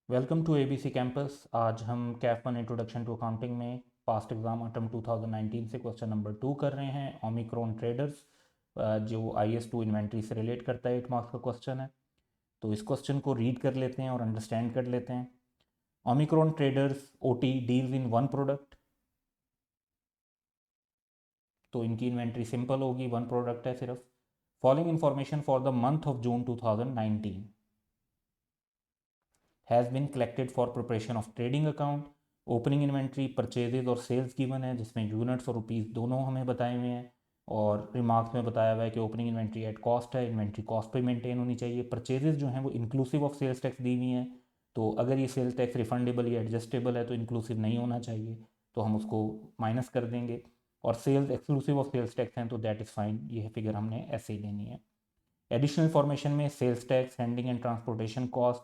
Welcome to ABC campus. आज हम CAF one introduction to accounting में पास्ट एग्जाम अटम 2019 से क्वेश्चन नंबर 2 कर रहे हैं। ओमिक्रॉन ट्रेडर्स जो IS2 इन्वेंट्री से रिलेट करता है, 8 मार्क्स का क्वेश्चन है। तो इस क्वेश्चन को रीड कर लेते हैं और अंडरस्टैंड कर लेते हैं। Omicron traders OT deals in one product, तो इनकी इन्वेंट्री सिंपल होगी, वन प्रोडक्ट है सिर्फ। Following information for the month of June 2019 has been collected for preparation of trading account. Opening inventory, purchases और सेल्स गिवन है, जिसमें units और rupees दोनों हमें बताए हुए हैं। और रिमार्क्स में बताया हुआ है कि ओपनिंग इन्वेंट्री एट कॉस्ट है, इन्वेंट्री कॉस्ट पे मेंटेन होनी चाहिए। परचेजेज जो हैं वो इंक्लूसिव ऑफ सेल्स टैक्स दी हुई हैं, तो अगर ये सेल्स टैक्स रिफंडेबल या एडजस्टेबल है तो इंक्लूसिव नहीं होना चाहिए, तो हम उसको माइनस कर देंगे। और sales exclusive of sales tax हैं तो दैट इज़ फाइन, ये फिगर हमने ऐसे ही लेनी है। एडिशनल इन्फॉर्मेशन में sales tax, handling and transportation cost,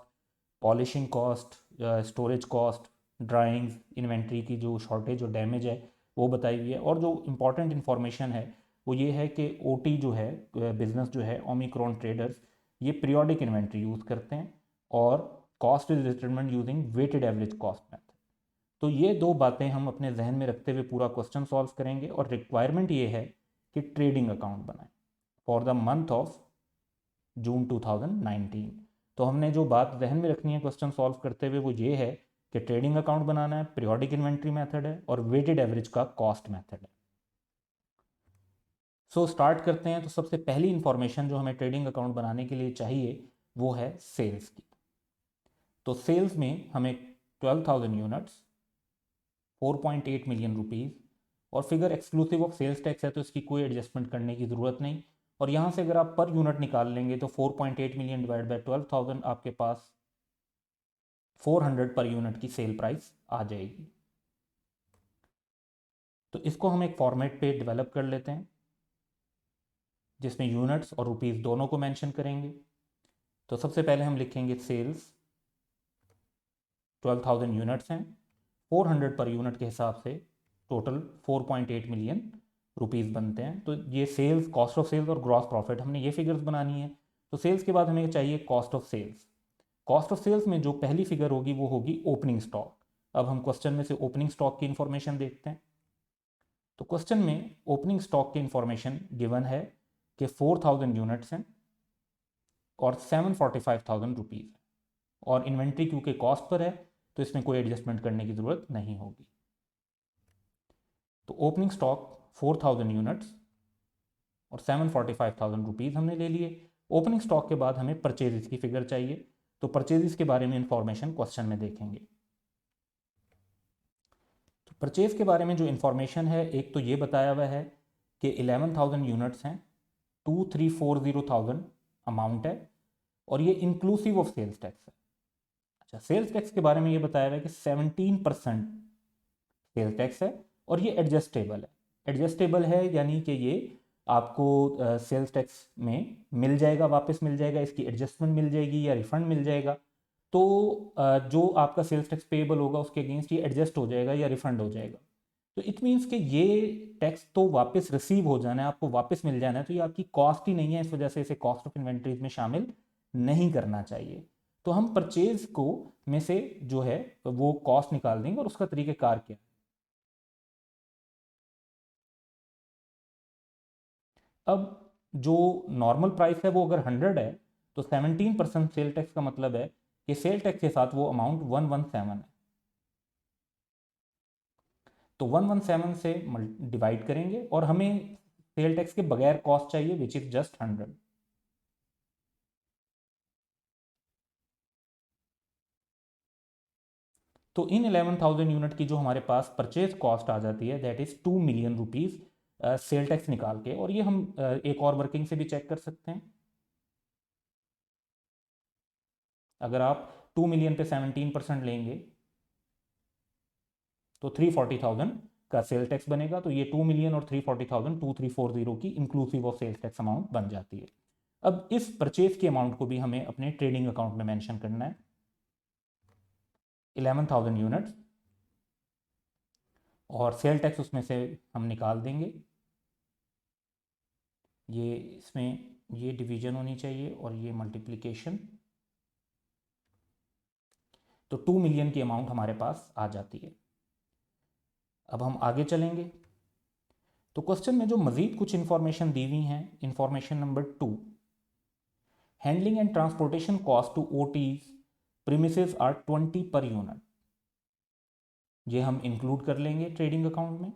polishing cost, storage cost, drawings, inventory की जो शॉर्टेज और डैमेज है वो बताई हुई है। और जो इम्पॉर्टेंट इन्फॉर्मेशन है वो ये है कि OT जो है, बिजनेस जो है ओमिक्रॉन ट्रेडर्स, ये पीरियोडिक इन्वेंट्री यूज़ करते हैं और cost is determined using weighted average cost method. तो ये दो बातें हम अपने जहन में रखते हुए पूरा क्वेश्चन सॉल्व करेंगे। और रिक्वायरमेंट ये है कि ट्रेडिंग अकाउंट बनाएं for the month of June 2019। तो हमने जो बात जहन में रखनी है क्वेश्चन सॉल्व करते हुए वो ये है कि ट्रेडिंग अकाउंट बनाना है, पीरियोडिक इन्वेंट्री मेथड है और वेटेड एवरेज का कॉस्ट मेथड है। सो स्टार्ट करते हैं। तो सबसे पहली इंफॉर्मेशन जो हमें ट्रेडिंग अकाउंट बनाने के लिए चाहिए वो है सेल्स की। तो सेल्स में हमें 12,000 यूनिट्स, 4.8 मिलियन रुपीज़, और figure exclusive of sales tax है तो इसकी कोई एडजस्टमेंट करने की ज़रूरत नहीं। और यहाँ से अगर आप पर यूनिट निकाल लेंगे तो 4.8 मिलियन डिवाइड बाय 12,000 आपके पास 400 पर यूनिट की सेल प्राइस आ जाएगी। तो इसको हम एक फॉर्मेट पे डेवलप कर लेते हैं जिसमें यूनिट्स और रुपीस दोनों को मेंशन करेंगे। तो सबसे पहले हम लिखेंगे सेल्स 12,000 यूनिट्स हैं, 400 पर यूनिट के हिसाब से टोटल 4.8 मिलियन रुपीस बनते हैं। तो ये सेल्स, कॉस्ट ऑफ सेल्स और ग्रॉस प्रॉफिट, हमने ये फिगर्स बनानी है। तो सेल्स के बाद हमें चाहिए cost of sales. Cost of sales में जो पहली फिगर होगी वो होगी ओपनिंग स्टॉक। अब हम क्वेश्चन में से ओपनिंग स्टॉक की इंफॉर्मेशन देखते हैं। तो क्वेश्चन में ओपनिंग स्टॉक की इंफॉर्मेशन गिवन है कि 4,000 यूनिट्स हैं और 745,000 रुपीज़ है। और इन्वेंट्री क्योंकि कॉस्ट पर है तो इसमें कोई एडजस्टमेंट करने की ज़रूरत नहीं होगी। तो ओपनिंग स्टॉक 4,000 यूनिट्स और 745,000 रुपीज़ हमने ले लिए। ओपनिंग स्टॉक के बाद हमें परचेजेस की फिगर चाहिए। तो परचेजेस के बारे में इंफॉर्मेशन क्वेश्चन में देखेंगे। तो परचेज के बारे में जो इंफॉर्मेशन है, एक तो ये बताया हुआ है कि 11,000 यूनिट्स हैं, 2,340,000 अमाउंट है, और ये इंक्लूसिव ऑफ सेल्स टैक्स है। अच्छा, सेल्स टैक्स के बारे में ये बताया हुआ है कि 17% सेल्स टैक्स है और ये एडजस्टेबल है। एडजस्टेबल है यानी कि ये आपको सेल्स टैक्स में मिल जाएगा, वापस मिल जाएगा, इसकी एडजस्टमेंट मिल जाएगी या रिफंड मिल जाएगा। तो जो आपका सेल्स टैक्स पेएबल होगा उसके अगेंस्ट ये एडजस्ट हो जाएगा या रिफंड हो जाएगा। तो इट मीन्स कि ये टैक्स तो वापस रिसीव हो जाना है, आपको वापस मिल जाना है, तो ये आपकी कॉस्ट ही नहीं है, इस वजह से इसे कॉस्ट ऑफ इन्वेंट्रीज में शामिल नहीं करना चाहिए। तो हम परचेज को में से जो है वो कॉस्ट निकाल देंगे और उसका तरीकेकार क्या है। अब जो नॉर्मल प्राइस है वो अगर 100 है तो 17% सेल टैक्स का मतलब है कि सेल टैक्स के साथ वो अमाउंट 117 है। तो 117 से डिवाइड करेंगे और हमें सेल टैक्स के बगैर कॉस्ट चाहिए विच इज जस्ट 100। तो इन 11,000 यूनिट की जो हमारे पास परचेज कॉस्ट आ जाती है that is 2 million rupees sale tax निकाल के। और ये हम एक और वर्किंग से भी चेक कर सकते हैं। अगर आप 2 मिलियन पे 17% लेंगे तो 340,000 का सेल टैक्स बनेगा। तो ये 2 मिलियन और 340,000, 2,340 की inclusive of sales tax amount बन जाती है। अब इस परचेज की अमाउंट को भी हमें अपने ट्रेडिंग अकाउंट में मेंशन करना है, 11,000 यूनिट्स, और सेल टैक्स उसमें से हम निकाल देंगे। ये इसमें ये डिवीजन होनी चाहिए और ये मल्टीप्लिकेशन। तो 2 मिलियन की अमाउंट हमारे पास आ जाती है। अब हम आगे चलेंगे तो क्वेश्चन में जो मज़ीद कुछ इन्फॉर्मेशन दी हुई हैं, information number 2, handling and transportation cost to OT's premises are 20 per unit, ये हम इंक्लूड कर लेंगे ट्रेडिंग अकाउंट में।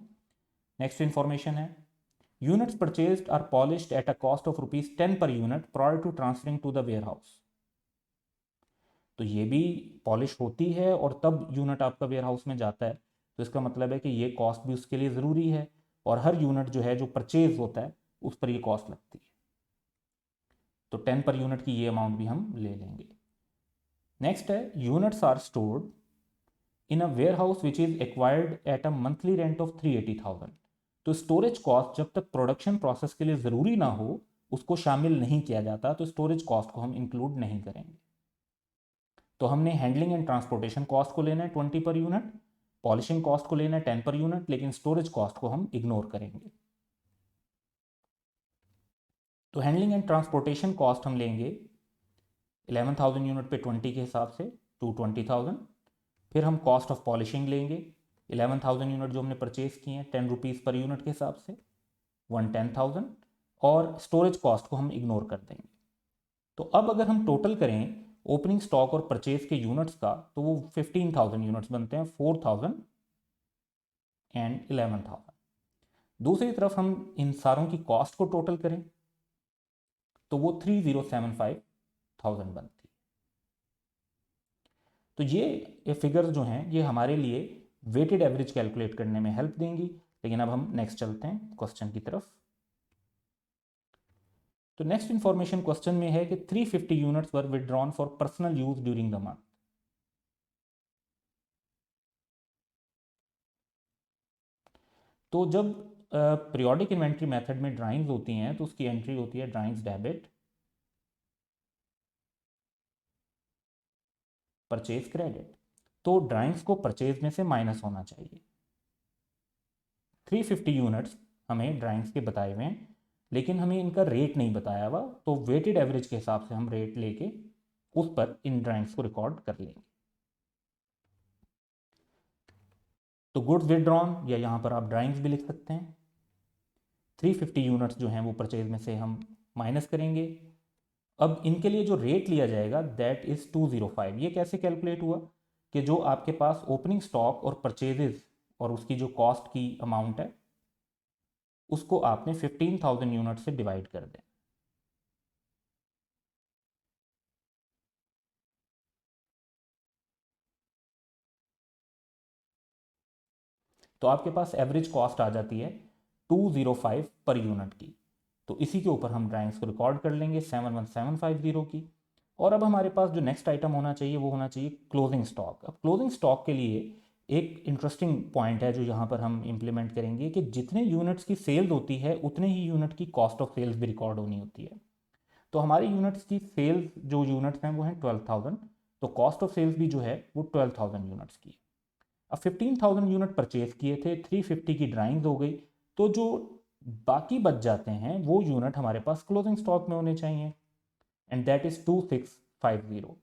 नेक्स्ट इन्फॉर्मेशन है units purchased are polished at a cost of ₹10 per unit prior to transferring to the warehouse, तो ये भी polish होती है और तब यूनिट आपका वेयर हाउस में जाता है, तो इसका मतलब है कि ये कॉस्ट भी उसके लिए ज़रूरी है और हर यूनिट जो है जो परचेज होता है उस पर ये कॉस्ट लगती है, तो 10 पर यूनिट की ये अमाउंट भी हम ले लेंगे। नेक्स्ट है units are stored in a warehouse which is acquired at a monthly rent of 380,000, तो स्टोरेज कॉस्ट जब तक प्रोडक्शन प्रोसेस के लिए ज़रूरी ना हो उसको शामिल नहीं किया जाता, तो स्टोरेज कॉस्ट को हम इंक्लूड नहीं करेंगे। तो हमने हैंडलिंग एंड ट्रांसपोर्टेशन कॉस्ट को लेना है 20 पर यूनिट, पॉलिशिंग कॉस्ट को लेना है 10 पर यूनिट, लेकिन स्टोरेज कॉस्ट को हम इग्नोर करेंगे। तो हैंडलिंग एंड ट्रांसपोर्टेशन कॉस्ट हम लेंगे 11,000 यूनिट पे 20 के हिसाब से 220,000। फिर हम कॉस्ट ऑफ पॉलिशिंग लेंगे 11,000 यूनिट जो हमने परचेज किए हैं 10 रुपीज़ पर यूनिट के हिसाब से 110,000, और स्टोरेज कॉस्ट को हम इग्नोर कर देंगे। तो अब अगर हम टोटल करें ओपनिंग स्टॉक और परचेज के यूनिट्स का तो वो 15,000 यूनिट्स बनते हैं, 4,000 एंड 11,000। दूसरी तरफ हम इन सारों की कॉस्ट को टोटल करें तो वो 3075,000 बनती है। तो ये फिगर्स जो हैं ये हमारे लिए वेटेड एवरेज कैलकुलेट करने में हेल्प देंगी। लेकिन अब हम नेक्स्ट चलते हैं क्वेश्चन की तरफ। तो नेक्स्ट इंफॉर्मेशन क्वेश्चन में है कि 350 units were withdrawn for personal use during the month. तो जब पीरियोडिक इन्वेंट्री मेथड में ड्राइंग्स होती हैं तो उसकी एंट्री होती है ड्राइंग्स डेबिट, परचेज क्रेडिट। तो ड्राइंग्स को परचेज में से माइनस होना चाहिए। 350 यूनिट्स हमें ड्राइंग्स के बताए हुए हैं लेकिन हमें इनका रेट नहीं बताया हुआ, तो वेटेड एवरेज के हिसाब से हम रेट लेके उस पर इन ड्राइंग्स को रिकॉर्ड कर लेंगे। तो गुड्स विड्रॉन या यहाँ पर आप ड्राइंग्स भी लिख सकते हैं। 350 यूनिट्स जो हैं वो परचेज में से हम माइनस करेंगे। अब इनके लिए जो रेट लिया जाएगा दैट इज़ 205। ये कैसे कैलकुलेट हुआ कि जो आपके पास ओपनिंग स्टॉक और परचेजेस और उसकी जो कॉस्ट की अमाउंट है उसको आपने 15,000 यूनिट से डिवाइड कर दें। तो आपके पास एवरेज कॉस्ट आ जाती है 205 पर यूनिट की। तो इसी के ऊपर हम ड्राइंग्स को रिकॉर्ड कर लेंगे 71750 की। और अब हमारे पास जो नेक्स्ट आइटम होना चाहिए वो होना चाहिए क्लोजिंग स्टॉक। अब क्लोजिंग स्टॉक के लिए एक इंटरेस्टिंग पॉइंट है जो यहाँ पर हम इंप्लीमेंट करेंगे कि जितने यूनिट्स की सेल्स होती है उतने ही यूनिट की कॉस्ट ऑफ सेल्स भी रिकॉर्ड होनी होती है। तो हमारी यूनिट्स की सेल्स जो यूनिट्स हैं वो हैं 12,000, तो कॉस्ट ऑफ सेल्स भी जो है वो 12,000 यूनिट्स की। अब 15,000 यूनिट परचेज किए थे, 350 की ड्राइंग्स हो गई, तो जो बाकी बच जाते हैं वो यूनिट हमारे पास क्लोजिंग स्टॉक में होने चाहिए and that is 2650।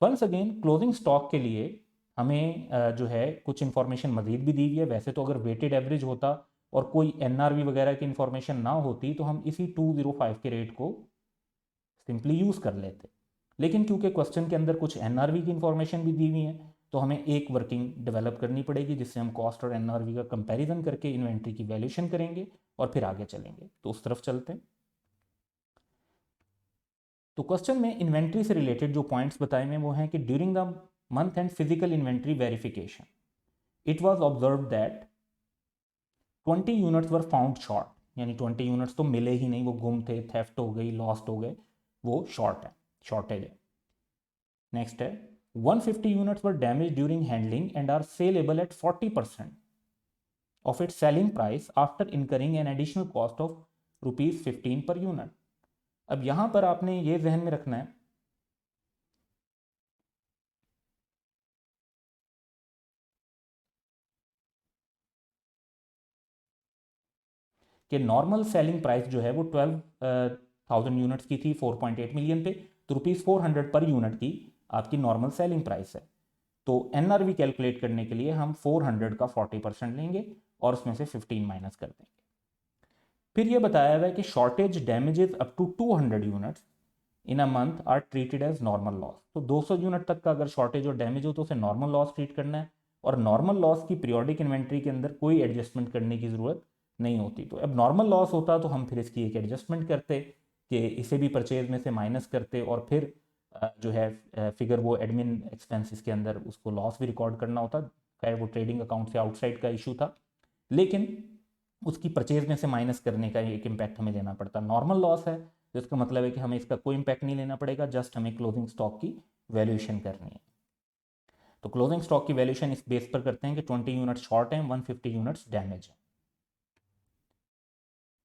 Once again closing stock के लिए हमें जो है कुछ इंफॉर्मेशन मजीद भी दी हुई है। वैसे तो अगर वेटेड एवरेज होता और कोई एनआरवी वगैरह की इंफॉर्मेशन ना होती तो हम इसी 205 के रेट को सिंपली यूज़ कर लेते, लेकिन क्योंकि क्वेश्चन के अंदर कुछ एनआरवी की इंफॉर्मेशन भी दी हुई है तो हमें एक वर्किंग डेवलप करनी पड़ेगी जिससे हम कॉस्ट और एनआरवी का कंपैरिजन करके इन्वेंट्री की वैल्यूएशन करेंगे और फिर आगे चलेंगे। तो उस तरफ चलते हैं। तो क्वेश्चन में इन्वेंट्री से रिलेटेड जो पॉइंट्स बताए हुए वो हैं कि during the month and physical inventory verification it was observe that 20 units were found short, यानी 20 यूनिट्स तो मिले ही नहीं, वो गुम थे, थेफ्ट हो गई, लॉस्ट हो गए, वो शॉर्ट है, शॉर्टेज है। नेक्स्ट है 150 units were damage during handling and are saleable at 40% of its selling price after incurring an additional cost of ₹15 per unit। अब यहां पर आपने ये जहन में रखना है कि नॉर्मल सेलिंग प्राइस जो है वो 12,000 यूनिट्स की थी 4.8 मिलियन पे, तो ₹400 पर यूनिट की आपकी नॉर्मल सेलिंग प्राइस है। तो NRV कैलकुलेट करने के लिए हम 400 का 40% लेंगे और उसमें से 15 माइनस कर देंगे। फिर ये बताया हुआ है कि shortage damages up to 200 units in a month are treated as normal loss. तो 200 यूनिट तक का अगर शॉर्टेज और डैमेज हो तो उसे नॉर्मल लॉस ट्रीट करना है, और नॉर्मल लॉस की पीरियोडिक इन्वेंट्री के अंदर कोई एडजस्टमेंट करने की ज़रूरत नहीं होती। तो अब नॉर्मल लॉस होता तो हम फिर इसकी एक एडजस्टमेंट करते कि इसे भी परचेज में से माइनस करते, और फिर जो है फिगर वो एडमिन एक्सपेंसेस के अंदर उसको लॉस भी रिकॉर्ड करना होता। खैर वो ट्रेडिंग अकाउंट से आउटसाइड का इशू था, लेकिन उसकी परचेज में से माइनस करने का एक इम्पैक्ट हमें लेना पड़ता। नॉर्मल लॉस है तो इसका मतलब है कि हमें इसका कोई इम्पैक्ट नहीं लेना पड़ेगा, जस्ट हमें क्लोजिंग स्टॉक की वैल्यूएशन करनी है। तो क्लोजिंग स्टॉक की वैल्यूएशन इस बेस पर करते हैं कि 20 यूनिट शॉर्ट हैं, 150 यूनिट्स डैमेज है।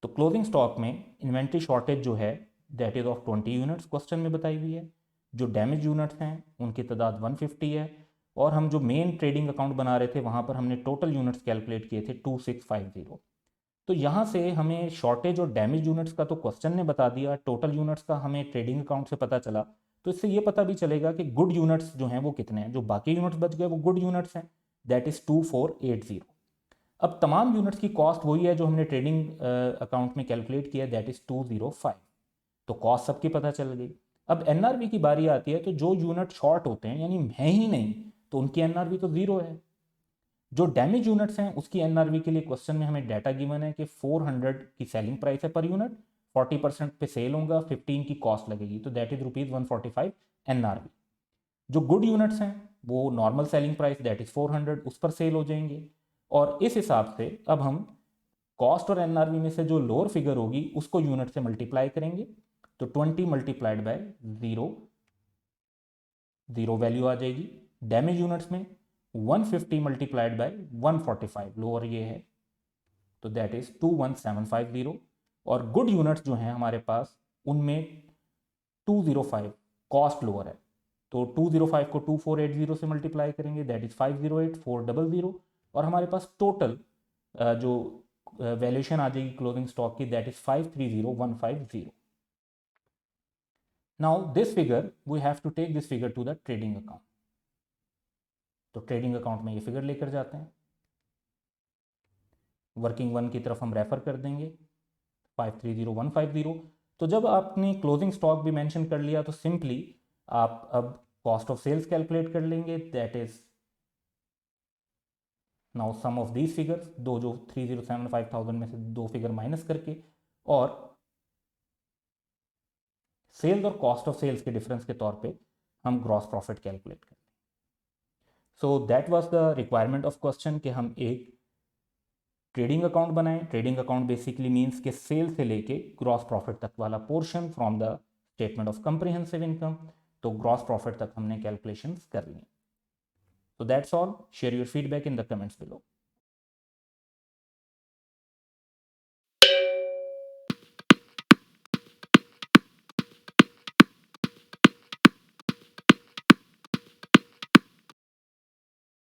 तो क्लोजिंग स्टॉक में इन्वेंट्री शॉर्टेज जो है that is of 20 units question में बताई हुई है। जो डैमेज यूनिट्स हैं उनकी तादाद 150 है, और हम जो मेन ट्रेडिंग अकाउंट बना रहे थे वहाँ पर हमने टोटल यूनिट्स कैलकुलेट किए थे 2650। तो यहाँ से हमें शॉर्टेज और डैमेज यूनिट्स का तो क्वेश्चन ने बता दिया, टोटल यूनिट्स का हमें ट्रेडिंग अकाउंट से पता चला। तो इससे ये पता भी चलेगा कि गुड यूनिट्स जो हैं वो कितने हैं। जो बाकी यूनिट्स बच गए वो गुड यूनिट्स हैं, दैट इज़ 2480। अब तमाम यूनिट्स की कॉस्ट वही है जो हमने ट्रेडिंग अकाउंट में कैलकुलेट किया, दैट इज़ 205। तो कॉस्ट सबकी पता चल गई। अब NRV की बारी आती है, तो जो यूनिट शॉर्ट होते हैं यानी है ही नहीं तो उनकी NRV तो ज़ीरो है। जो डैमेज यूनिट्स हैं उसकी NRV के लिए क्वेश्चन में हमें डाटा गिवन है कि 400 की सेलिंग प्राइस है पर यूनिट, 40% पे सेल होगा, 15 की कॉस्ट लगेगी, तो दैट इज ₹145 NRV। जो गुड यूनिट्स हैं वो normal selling price that is 400 उस पर सेल हो जाएंगे, और इस हिसाब से अब हम कॉस्ट और NRV में से जो लोअर फिगर होगी उसको यूनिट से मल्टीप्लाई करेंगे। तो 20 मल्टीप्लाइड बाय 0, 0 वैल्यू आ जाएगी। डैमेज यूनिट्स में 150 मल्टीप्लाइड बाय 145 लोअर ये है, तो दैट इज 21750। और गुड यूनिट्स जो हैं हमारे पास उनमें 205 कॉस्ट लोअर है, तो 205 को 2480 से मल्टीप्लाई करेंगे, दैट इज 508400, और हमारे पास टोटल जो वैल्यूएशन आ जाएगी क्लोजिंग स्टॉक की that is 530150। Now this figure we have to take this figure to the trading account. तो ट्रेडिंग अकाउंट में ये फिगर लेकर जाते हैं, वर्किंग वन की तरफ हम रेफर कर देंगे 530150। तो जब आपने क्लोजिंग स्टॉक भी मेंशन कर लिया तो सिंपली आप अब कॉस्ट ऑफ सेल्स कैलकुलेट कर लेंगे, that is now sum of these figures, दो जो 3075,000 में से दो फिगर माइनस करके, और सेल्स और कॉस्ट ऑफ सेल्स के डिफरेंस के तौर पे हम ग्रॉस प्रॉफिट कैलकुलेट करें। So that was the requirement of question कि हम एक ट्रेडिंग अकाउंट बनाएं। ट्रेडिंग अकाउंट बेसिकली मीन्स के सेल से लेके ग्रॉस प्रॉफिट तक वाला portion from the statement of comprehensive income. तो ग्रॉस प्रॉफिट तक हमने कैलकुलेशंस कर ली। So that's all. Share your feedback in the comments below.